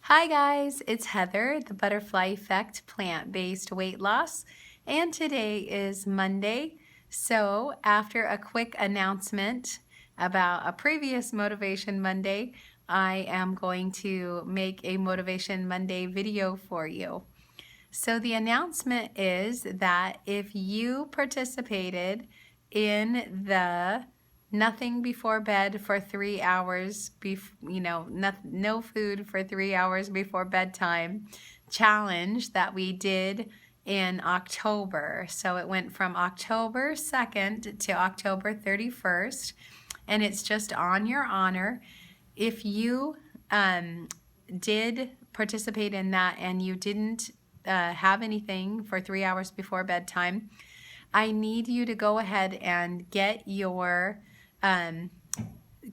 Hi guys, it's Heather, the Butterfly Effect plant-based weight loss, and today is Monday. So after a quick announcement about a previous Motivation Monday, I am going to make a Motivation Monday video for you. So the announcement is that if you participated in the nothing before bed for 3 hours, no food for 3 hours before bedtime challenge that we did in October. So it went from October 2nd to October 31st, and it's just on your honor. If you did participate in that and you didn't have anything for 3 hours before bedtime, I need you to go ahead and get your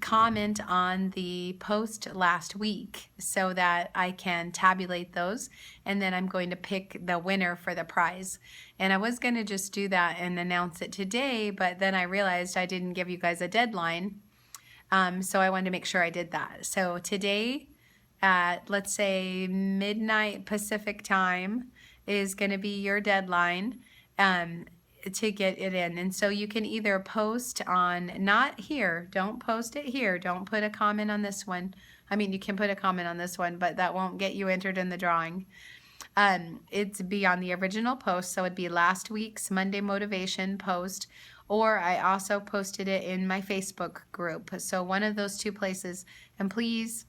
comment on the post last week so that I can tabulate those, and then I'm going to pick the winner for the prize. And I was going to just do that and announce it today, but then I realized I didn't give you guys a deadline, so I wanted to make sure I did that. So today at, let's say, midnight Pacific time is going to be your deadline to get it in. And so you can either post on, not here, don't post it here, don't put a comment on this one. I mean, you can put a comment on this one, but that won't get you entered in the drawing. It's be on the original post, so it'd be last week's Monday Motivation post, or I also posted it in my Facebook group. So one of those two places, and please,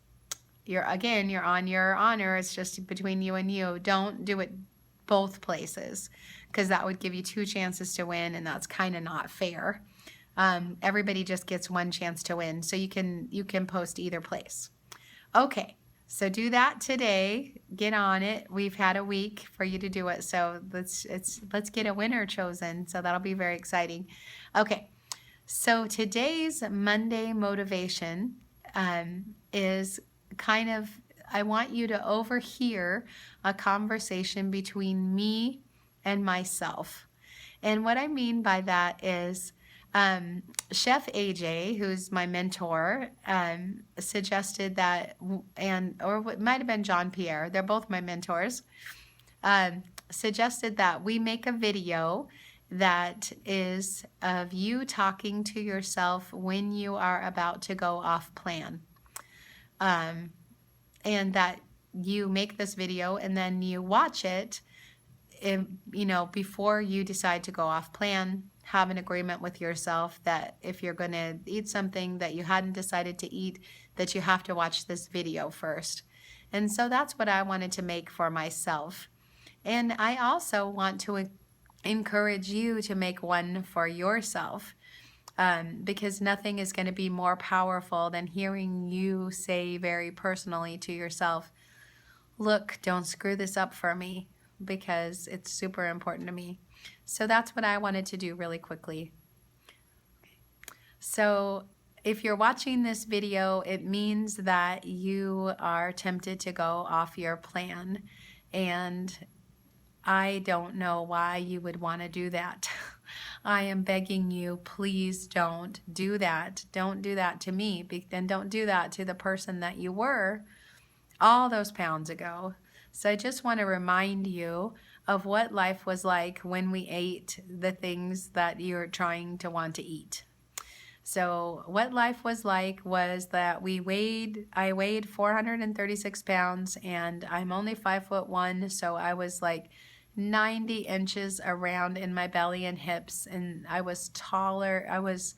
you're on your honor. It's just between you and you. Don't do it both places, because that would give you two chances to win, and that's kind of not fair. Everybody just gets one chance to win, so you can post either place. Okay, so do that today. Get on it. We've had a week for you to do it, so let's get a winner chosen. So that'll be very exciting. Okay, so today's Monday motivation is kind of, I want you to overhear a conversation between me and myself. And what I mean by that is Chef AJ, who's my mentor, suggested that, or it might have been John Pierre, they're both my mentors, suggested that we make a video that is of you talking to yourself when you are about to go off plan. And that you make this video and then you watch it, before you decide to go off plan. Have an agreement with yourself that if you're going to eat something that you hadn't decided to eat, that you have to watch this video first. And so that's what I wanted to make for myself. And I also want to encourage you to make one for yourself. Because nothing is going to be more powerful than hearing you say very personally to yourself, look, don't screw this up for me, because it's super important to me. So that's what I wanted to do really quickly. So if you're watching this video, it means that you are tempted to go off your plan, and I don't know why you would want to do that. I am begging you, please don't do that. Don't do that to me, and don't do that to the person that you were all those pounds ago. So I just want to remind you of what life was like when we ate the things that you're trying to want to eat. So what life was like was that I weighed 436 pounds, and I'm only 5'1", so I was like 90 inches around in my belly and hips, and I was taller. I was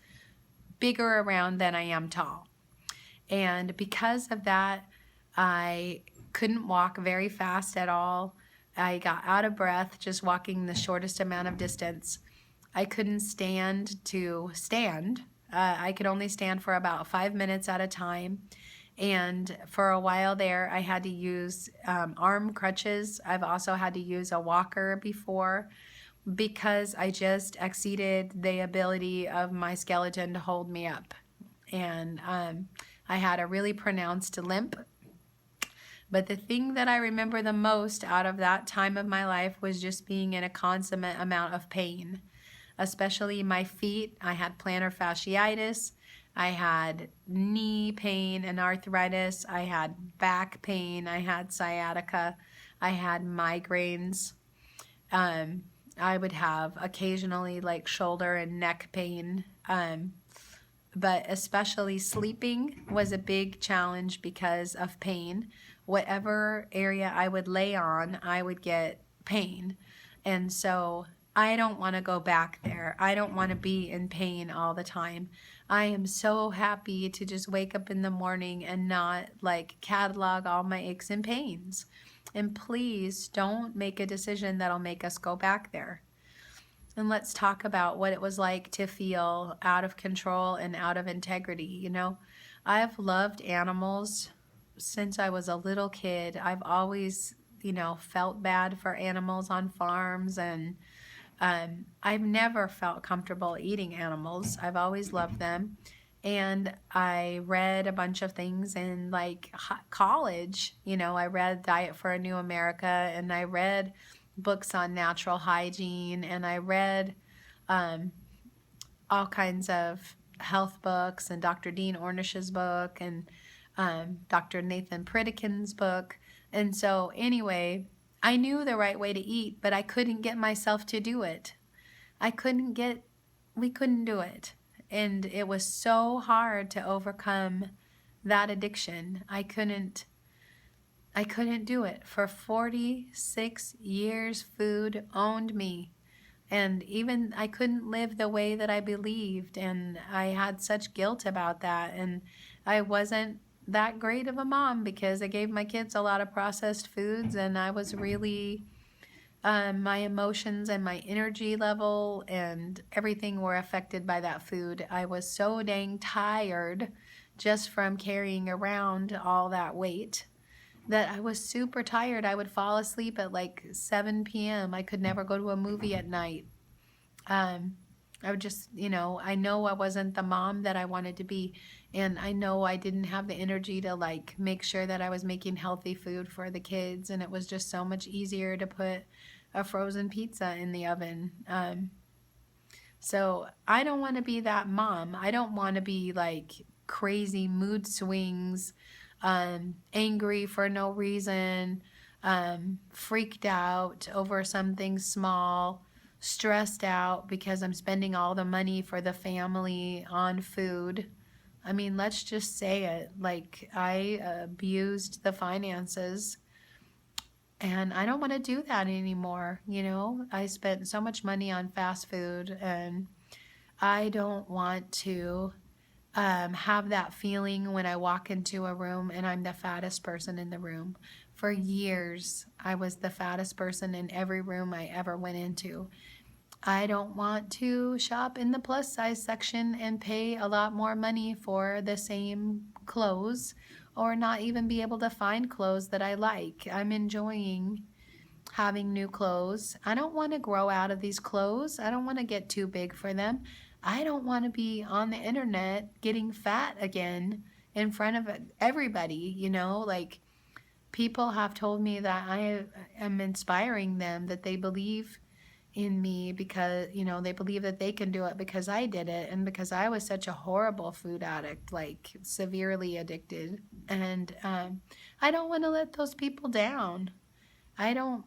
bigger around than I am tall. And because of that, I couldn't walk very fast at all. I got out of breath just walking the shortest amount of distance. I couldn't stand. I could only stand for about 5 minutes at a time. And for a while there, I had to use arm crutches. I've also had to use a walker before, because I just exceeded the ability of my skeleton to hold me up. And I had a really pronounced limp. But the thing that I remember the most out of that time of my life was just being in a consummate amount of pain, especially my feet. I had plantar fasciitis. I had knee pain and arthritis. I had back pain. I had sciatica. I had migraines. Um, I would have occasionally like shoulder and neck pain. But especially sleeping was a big challenge because of pain. Whatever area I would lay on, I would get pain. And so I don't want to go back there. I don't want to be in pain all the time. I am so happy to just wake up in the morning and not like catalog all my aches and pains. And please don't make a decision that'll make us go back there. And let's talk about what it was like to feel out of control and out of integrity. I've loved animals since I was a little kid. I've always, felt bad for animals on farms, and I've never felt comfortable eating animals. I've always loved them. And I read a bunch of things in like college. I read Diet for a New America, and I read books on natural hygiene, and I read all kinds of health books, and Dr. Dean Ornish's book, and Dr. Nathan Pritikin's book. And so anyway, I knew the right way to eat, but I couldn't get myself to do it. We couldn't do it. And it was so hard to overcome that addiction. I couldn't do it. For 46 years, food owned me. And even I couldn't live the way that I believed. And I had such guilt about that. And I wasn't that great of a mom because I gave my kids a lot of processed foods. And I was really, my emotions and my energy level and everything were affected by that food. I was so dang tired just from carrying around all that weight that I was super tired. I would fall asleep at like 7 p.m. I could never go to a movie at night. I would just, I know I wasn't the mom that I wanted to be. And I know I didn't have the energy to like make sure that I was making healthy food for the kids. And it was just so much easier to put a frozen pizza in the oven. So I don't want to be that mom. I don't want to be like crazy mood swings, angry for no reason, freaked out over something small, stressed out because I'm spending all the money for the family on food. I mean, let's just say it. Like, I abused the finances, and I don't want to do that anymore. I spent so much money on fast food, and I don't want to have that feeling when I walk into a room and I'm the fattest person in the room. For years, I was the fattest person in every room I ever went into. I don't want to shop in the plus size section and pay a lot more money for the same clothes, or not even be able to find clothes that I like. I'm enjoying having new clothes. I don't want to grow out of these clothes. I don't want to get too big for them. I don't want to be on the internet getting fat again in front of everybody. Like, people have told me that I am inspiring them, that they believe in me because, they believe that they can do it because I did it, and because I was such a horrible food addict, like severely addicted. And I don't want to let those people down. I don't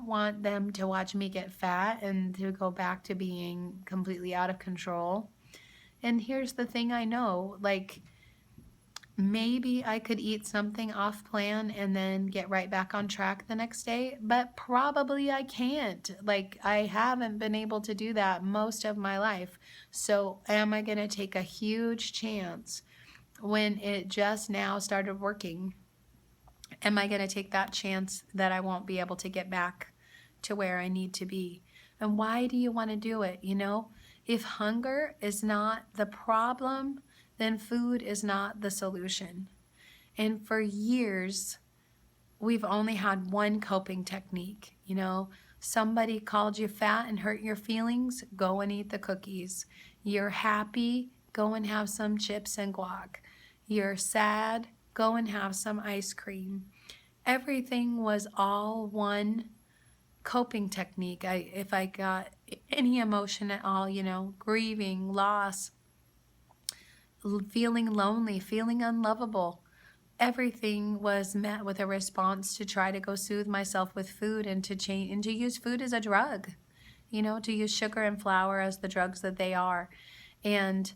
want them to watch me get fat and to go back to being completely out of control. And here's the thing, I know, like, maybe I could eat something off plan and then get right back on track the next day, but probably I can't. Like, I haven't been able to do that most of my life. So am I going to take a huge chance when it just now started working? Am I going to take that chance that I won't be able to get back to where I need to be? And why do you want to do it? If hunger is not the problem, then food is not the solution. And for years, we've only had one coping technique. Somebody called you fat and hurt your feelings, go and eat the cookies. You're happy, go and have some chips and guac. You're sad, go and have some ice cream. Everything was all one coping technique. If I got any emotion at all, grieving, loss, feeling lonely, feeling unlovable. Everything was met with a response to try to go soothe myself with food and to change and to use food as a drug, to use sugar and flour as the drugs that they are. And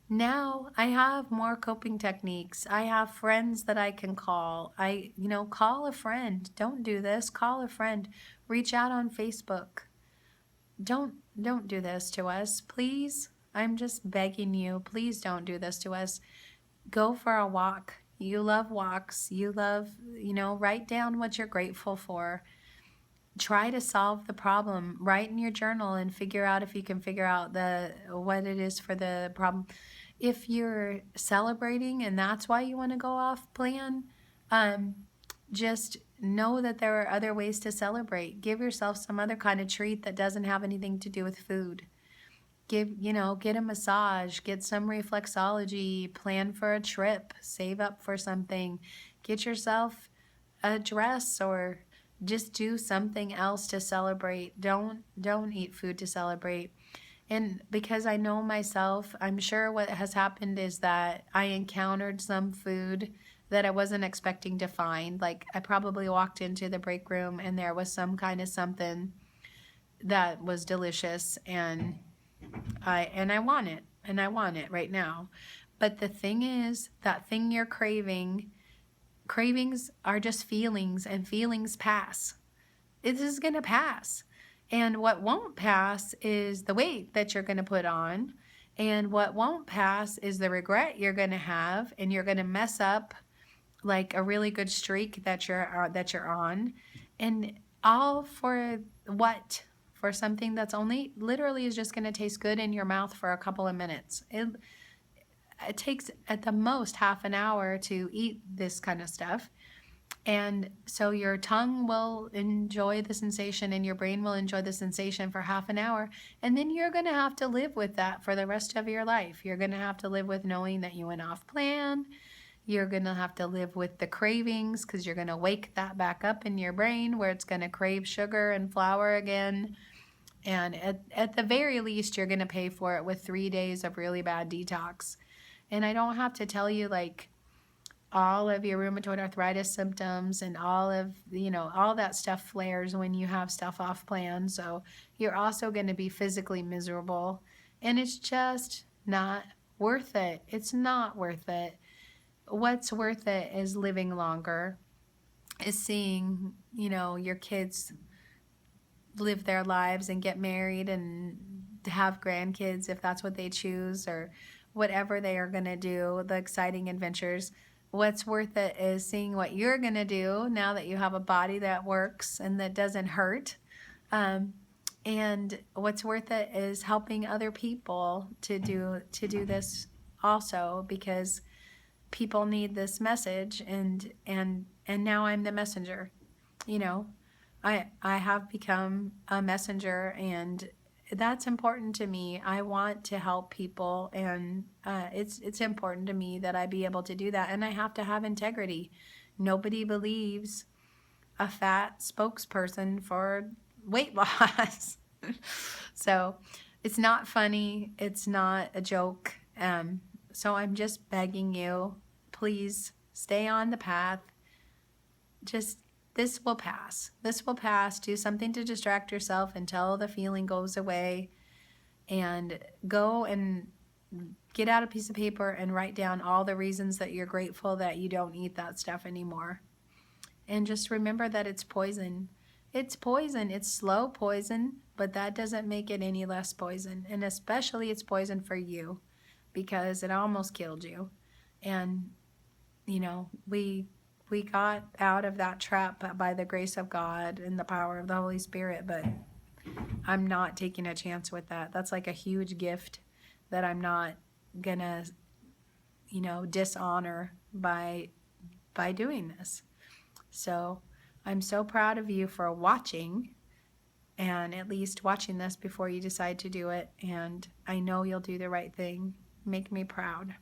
now I have more coping techniques. I have friends that I can call. Call a friend. Don't do this. Call a friend. Reach out on Facebook. Don't do this to us, please. I'm just begging you, please don't do this to us. Go for a walk. You love walks. You love, write down what you're grateful for. Try to solve the problem. Write in your journal and figure out if you can figure out what it is for the problem. If you're celebrating and that's why you want to go off plan, just know that there are other ways to celebrate. Give yourself some other kind of treat that doesn't have anything to do with food. Get a massage, get some reflexology, plan for a trip, save up for something, get yourself a dress, or just do something else to celebrate. Don't eat food to celebrate. And because I know myself, I'm sure what has happened is that I encountered some food that I wasn't expecting to find. Like, I probably walked into the break room and there was some kind of something that was delicious, and I want it, and I want it right now. But the thing is, that thing you're cravings are just feelings, and feelings pass. This is going to pass. And what won't pass is the weight that you're going to put on. And what won't pass is the regret you're going to have, and you're going to mess up like a really good streak that you're on. And all for what? For something that's only literally is just going to taste good in your mouth for a couple of minutes. It takes at the most half an hour to eat this kind of stuff. And so your tongue will enjoy the sensation and your brain will enjoy the sensation for half an hour. And then you're going to have to live with that for the rest of your life. You're going to have to live with knowing that you went off plan. You're going to have to live with the cravings, because you're going to wake that back up in your brain where it's going to crave sugar and flour again. And at the very least, you're going to pay for it with 3 days of really bad detox. And I don't have to tell you, like, all of your rheumatoid arthritis symptoms and all that stuff flares when you have stuff off plan. So you're also going to be physically miserable. And it's just not worth it. It's not worth it. What's worth it is living longer, is seeing, your kids live their lives and get married and have grandkids if that's what they choose, or whatever they are going to do, the exciting adventures. What's worth it is seeing what you're going to do now that you have a body that works and that doesn't hurt. And what's worth it is helping other people to do this also, because people need this message, and now I'm the messenger. I have become a messenger, and that's important to me. I want to help people, and it's important to me that I be able to do that, and I have to have integrity. Nobody believes a fat spokesperson for weight loss. So it's not funny. It's not a joke. So I'm just begging you, please stay on the path. This will pass. This will pass. Do something to distract yourself until the feeling goes away, and go and get out a piece of paper and write down all the reasons that you're grateful that you don't eat that stuff anymore. And just remember that it's poison. It's poison. It's slow poison, but that doesn't make it any less poison. And especially it's poison for you, because it almost killed you. And, we got out of that trap by the grace of God and the power of the Holy Spirit, but I'm not taking a chance with that. That's like a huge gift that I'm not gonna, dishonor by doing this. So I'm so proud of you for watching, and at least watching this before you decide to do it. And I know you'll do the right thing. Make me proud.